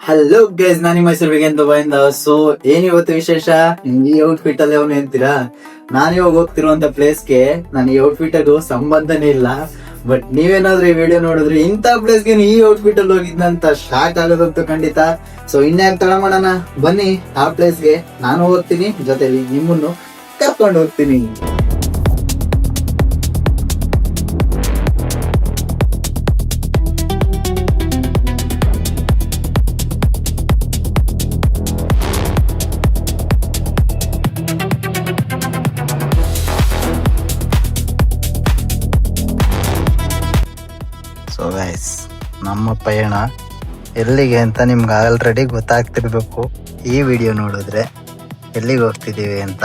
Hello guys, ನಾನು ನಿಮ್ಮ ಹೆಸರು ವಿಗೇನ್ ದುಬೈಯಿಂದ. ಸೊ ಏನಿವತ್ತು ವಿಶೇಷ? ಈ ಔಟ್ಫಿಟ್ ಅಲ್ಲಿ ಅವನು ಅಂತೀರಾ? ನಾನಿವಾಗ ಹೋಗ್ತಿರುವಂತ ಪ್ಲೇಸ್ಗೆ ನಾನು ಈ ಔಟ್ಫಿಟ್ ಅದು ಸಂಬಂಧನೇ ಇಲ್ಲ. ಬಟ್ ನೀವೇನಾದ್ರೂ ಈ ವಿಡಿಯೋ ನೋಡಿದ್ರೆ ಇಂಥ ಪ್ಲೇಸ್ಗೆ ಈ ಔಟ್ಫಿಟ್ ಅಲ್ಲಿ ಹೋಗಿದ್ನಂತ ಶಾಕ್ ಆಗೋದಂತೂ ಖಂಡಿತ. ಸೊ ಇನ್ಯಾಕೆ ತಡ ಮಾಡೋಣ, ಬನ್ನಿ ಆ ಪ್ಲೇಸ್ಗೆ ನಾನು ಹೋಗ್ತೀನಿ, ಜೊತೆಲಿ ನಿಮ್ಮನ್ನು ಕರ್ಕೊಂಡು ಹೋಗ್ತೀನಿ. ಸೊ ಗೈಸ್, ನಮ್ಮ ಪಯಣ ಎಲ್ಲಿಗೆ ಅಂತ ನಿಮ್ಗೆ ಆಲ್ರೆಡಿ ಗೊತ್ತಾಗ್ತಿರ್ಬೇಕು ಈ ವಿಡಿಯೋ ನೋಡಿದ್ರೆ ಎಲ್ಲಿಗೆ ಹೋಗ್ತಿದ್ದೀವಿ ಅಂತ.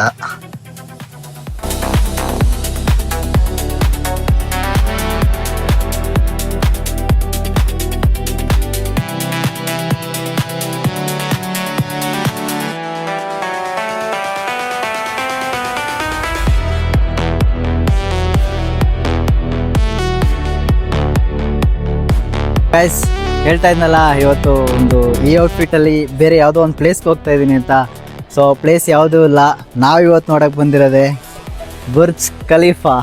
ಗೈಸ್, ಹೇಳ್ತಾ ಇದ್ನಲ್ಲ ಇವತ್ತು ಒಂದು ಈ ಔಟ್ಫಿಟ್ ಅಲ್ಲಿ ಬೇರೆ ಯಾವುದೋ ಒಂದು ಪ್ಲೇಸ್ಗೆ ಹೋಗ್ತಾ ಇದ್ದೀನಿ ಅಂತ. ಸೊ ಪ್ಲೇಸ್ ಯಾವುದೂ ಇಲ್ಲ, ನಾವು ಇವತ್ತು ನೋಡಕ್ಕೆ ಬಂದಿರೋದೆ ಬುರ್ಜ್ ಖಲೀಫಾ.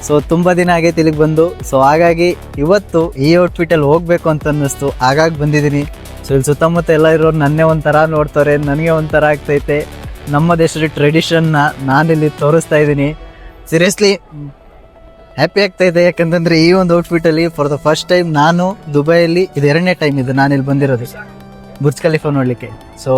ಸೊ ತುಂಬ ದಿನ ಆಗೈತೆ ಇಲ್ಲಿಗೆ ಬಂದು. ಸೊ ಹಾಗಾಗಿ ಇವತ್ತು ಈ ಔಟ್ಫಿಟಲ್ಲಿ ಹೋಗಬೇಕು ಅಂತ ಅನ್ನಿಸ್ತು, ಹಾಗಾಗಿ ಬಂದಿದ್ದೀನಿ. ಸೊ ಇಲ್ಲಿ ಸುತ್ತಮುತ್ತ ಎಲ್ಲ ಇರೋರು ನನ್ನೇ ಒಂಥರ ನೋಡ್ತಾರೆ, ನನಗೆ ಒಂಥರ ಆಗ್ತೈತೆ. ನಮ್ಮ ದೇಶದ ಟ್ರೆಡಿಷನ್ನ ನಾನಿಲ್ಲಿ ತೋರಿಸ್ತಾ ಇದ್ದೀನಿ. ಸೀರಿಯಸ್ಲಿ ಹ್ಯಾಪಿ ಆಗ್ತಾಯಿದೆ, ಯಾಕಂತಂದರೆ ಈ ಒಂದು ಔಟ್ಫಿಟಲ್ಲಿ ಫಾರ್ ದ ಫಸ್ಟ್ ಟೈಮ್ ನಾನು ದುಬೈಯಲ್ಲಿ ಇದು 2ನೇ ಟೈಮ್ ಇದು ನಾನಿಲ್ಲಿ ಬಂದಿರೋದು ಬುರ್ಜ್ ಖಲೀಫಾ ನೋಡಲಿಕ್ಕೆ. ಸೊ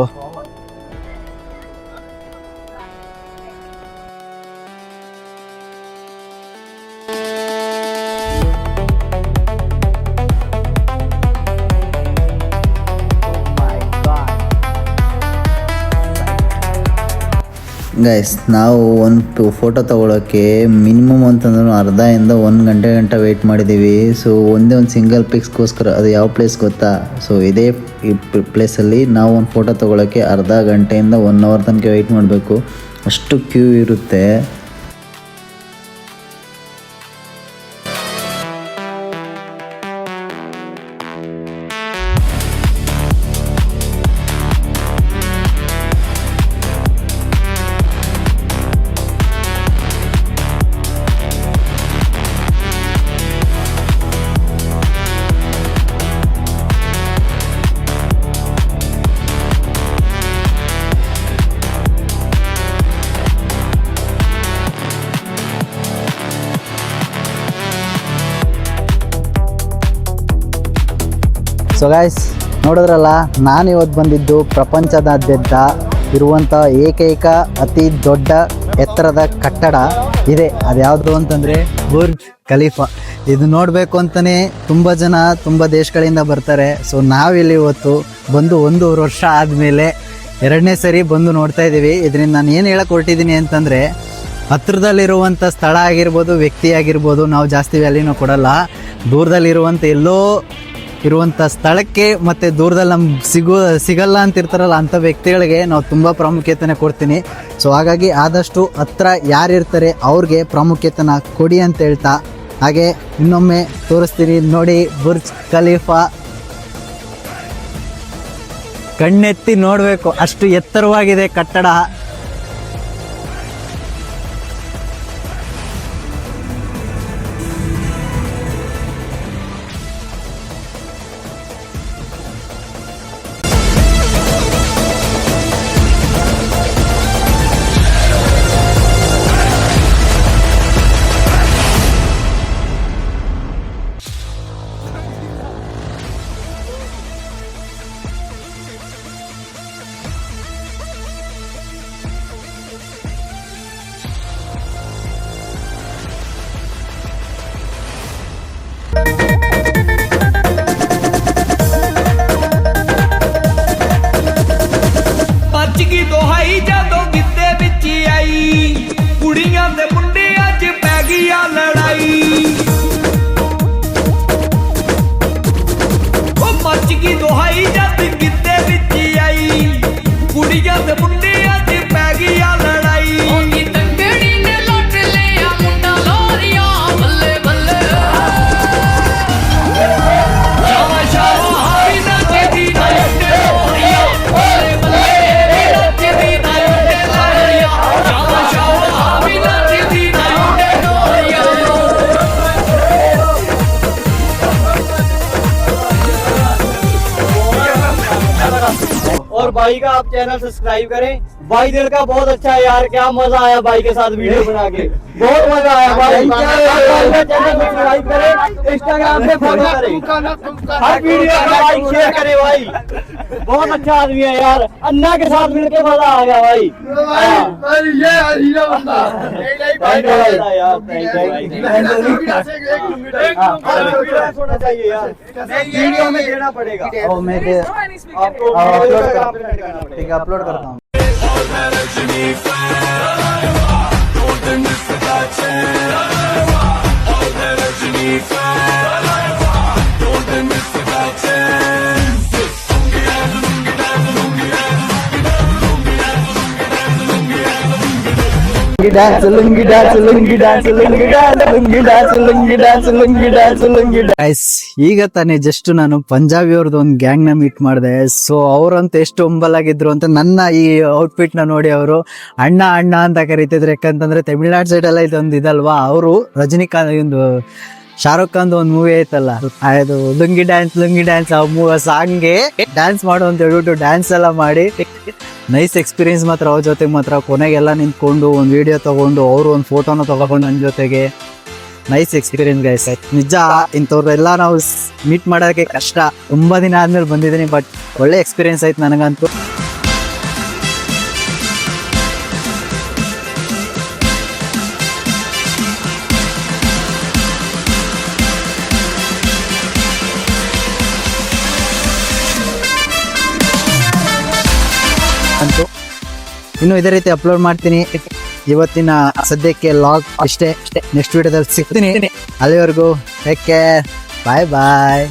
ಗೈಸ್, ನಾವು ಒಂದು ಫೋಟೋ ತೊಗೊಳೋಕ್ಕೆ ಮಿನಿಮಮ್ ಅಂತಂದ್ರೂ ಅರ್ಧದಿಂದ 1 ಗಂಟೆ ವೆಯ್ಟ್ ಮಾಡಿದ್ದೀವಿ. ಸೊ ಒಂದೇ ಒಂದು ಸಿಂಗಲ್ ಪಿಕ್ಸ್ಗೋಸ್ಕರ. ಅದು ಯಾವ ಪ್ಲೇಸ್ ಗೊತ್ತಾ? ಸೊ ಇದೇ ಈ ಪ್ಲೇಸಲ್ಲಿ ನಾವು ಒಂದು ಫೋಟೋ ತೊಗೊಳೋಕ್ಕೆ ಅರ್ಧ ಗಂಟೆಯಿಂದ 1 ಅವರ್ ತನಕ ವೆಯ್ಟ್ ಮಾಡಬೇಕು, ಅಷ್ಟು ಕ್ಯೂ ಇರುತ್ತೆ. ಸೊ ಗೈಸ್, ನೋಡಿದ್ರಲ್ಲ, ನಾನಿವತ್ತು ಬಂದಿದ್ದು ಪ್ರಪಂಚದಾದ್ಯಂತ ಇರುವಂಥ ಏಕೈಕ ಅತಿ ದೊಡ್ಡ ಎತ್ತರದ ಕಟ್ಟಡ ಇದೆ. ಅದು ಯಾವುದು ಅಂತಂದರೆ ಬುರ್ಜ್ ಖಲೀಫಾ. ಇದು ನೋಡಬೇಕು ಅಂತಲೇ ತುಂಬ ಜನ ತುಂಬ ದೇಶಗಳಿಂದ ಬರ್ತಾರೆ. ಸೊ ನಾವಿಲ್ಲಿ ಇವತ್ತು ಬಂದು 1.5 ವರ್ಷ ಆದಮೇಲೆ 2ನೇ ಸರಿ ಬಂದು ನೋಡ್ತಾ ಇದ್ದೀವಿ. ಇದರಿಂದ ನಾನು ಏನು ಹೇಳಕ್ಕೆ ಹೊರಟಿದ್ದೀನಿ ಅಂತಂದರೆ, ಹತ್ರದಲ್ಲಿರುವಂಥ ಸ್ಥಳ ಆಗಿರ್ಬೋದು, ವ್ಯಕ್ತಿ ಆಗಿರ್ಬೋದು, ನಾವು ಜಾಸ್ತಿ ವ್ಯಾಲ್ಯೂನ ಕೊಡಲ್ಲ. ದೂರದಲ್ಲಿರುವಂಥ ಎಲ್ಲೋ ಇರುವಂಥ ಸ್ಥಳಕ್ಕೆ ಮತ್ತು ದೂರದಲ್ಲಿ ನಮ್ಗೆ ಸಿಗಲ್ಲ ಅಂತಿರ್ತಾರಲ್ಲ ಅಂಥ ವ್ಯಕ್ತಿಗಳಿಗೆ ನಾವು ತುಂಬ ಪ್ರಾಮುಖ್ಯತೆನ ಕೊಡ್ತೀನಿ. ಸೊ ಹಾಗಾಗಿ ಆದಷ್ಟು ಹತ್ರ ಯಾರಿರ್ತಾರೆ ಅವ್ರಿಗೆ ಪ್ರಾಮುಖ್ಯತೆನ ಕೊಡಿ ಅಂತ ಹೇಳ್ತಾ, ಹಾಗೆ ಇನ್ನೊಮ್ಮೆ ತೋರಿಸ್ತೀನಿ ನೋಡಿ ಬುರ್ಜ್ ಖಲೀಫಾ. ಕಣ್ಣೆತ್ತಿ ನೋಡಬೇಕು, ಅಷ್ಟು ಎತ್ತರವಾಗಿದೆ ಕಟ್ಟಡ. और भाई का आप चैनल सब्सक्राइब करें। भाई दिल का बहुत अच्छा है यार, क्या मजा आया भाई के साथ वीडियो बना के, बहुत मजा आया भाई। भाई का चैनल सब्सक्राइब करें, इंस्टाग्राम पे फॉलो करें, हर वीडियो को लाइक शेयर करें भाई। बहुत अच्छा आदमी है यार, अन्ना के साथ मिलके मजा आ गया भाई। होना चाहिए यार, वीडियो में देना पड़ेगा। मैं आपको ठीक है अपलोड करता हूँ। Lungi dance Lungi dance Lungi dance Lungi dance Lungi dance Lungi dance Lungi guys, ಈಗ ತಾನೇ ಜಸ್ಟ್ ನಾನು ಪಂಜಾಬಿ ಅವ್ರದ್ದು ಒಂದು ಗ್ಯಾಂಗ್ ನ ಮೀಟ್ ಮಾಡಿದೆ. ಸೊ ಅವ್ರಂತ ಎಷ್ಟು ಒಂಬಲಾಗಿದ್ರು ಅಂತ ನನ್ನ ಈ ಔಟ್ಫಿಟ್ ನ ನೋಡಿ ಅವರು ಅಣ್ಣ ಅಣ್ಣ ಅಂತ ಕರೀತಿದ್ರು. ಯಾಕಂತಂದ್ರೆ ತಮಿಳ್ನಾಡು ಸೈಡ್ ಎಲ್ಲ ಇದೊಂದು ಇದಲ್ವಾ, ಅವರು ರಜನಿಕಾಂತ್ ಒಂದು ಶಾರುಖ್ ಖಾನ್ ಒಂದು ಮೂವಿ ಐತಲ್ಲ, ಅದು ಲುಂಗಿ ಡ್ಯಾನ್ಸ್ ಆ ಸಾಂಗ್ಗೆ ಡ್ಯಾನ್ಸ್ ಮಾಡು ಅಂತ ಹೇಳ್ಬಿಟ್ಟು ಡ್ಯಾನ್ಸ್ ಎಲ್ಲ ಮಾಡಿ ನೈಸ್ ಎಕ್ಸ್ಪೀರಿಯನ್ಸ್ ಮಾತ್ರ. ಅವ್ರ ಜೊತೆಗೆ ಮಾತ್ರ ಕೊನೆಗೆಲ್ಲ ನಿಂತ್ಕೊಂಡು ಒಂದು ವಿಡಿಯೋ ತಗೊಂಡು ಅವರು ಒಂದು ಫೋಟೋನ ತಗೊಂಡು ನನ್ನ ಜೊತೆಗೆ ನೈಸ್ ಎಕ್ಸ್ಪೀರಿಯನ್ಸ್ ಗೈಸ್. ನಿಜ ಇಂಥವ್ರೆಲ್ಲ ನಾವು ಮೀಟ್ ಮಾಡೋಕ್ಕೆ ಕಷ್ಟ, ತುಂಬ ದಿನ ಆದ್ಮೇಲೆ ಬಂದಿದ್ದೀನಿ, ಬಟ್ ಒಳ್ಳೆ ಎಕ್ಸ್ಪೀರಿಯನ್ಸ್ ಆಯ್ತು ನನಗಂತೂ. ಇನ್ನು ಇದೇ ರೀತಿ ಅಪ್ಲೋಡ್ ಮಾಡ್ತೀನಿ. ಇವತ್ತಿನ ಸದ್ಯಕ್ಕೆ ಲಾಗ್ ಅಷ್ಟೇ. ನೆಕ್ಸ್ಟ್ ವಿಡಿಯೋದಲ್ಲಿ ಸಿಗ್ತೀನಿ. ಅಲ್ಲಿವರೆಗೂ ಟೇಕ್ ಕೇರ್, ಬಾಯ್ ಬಾಯ್.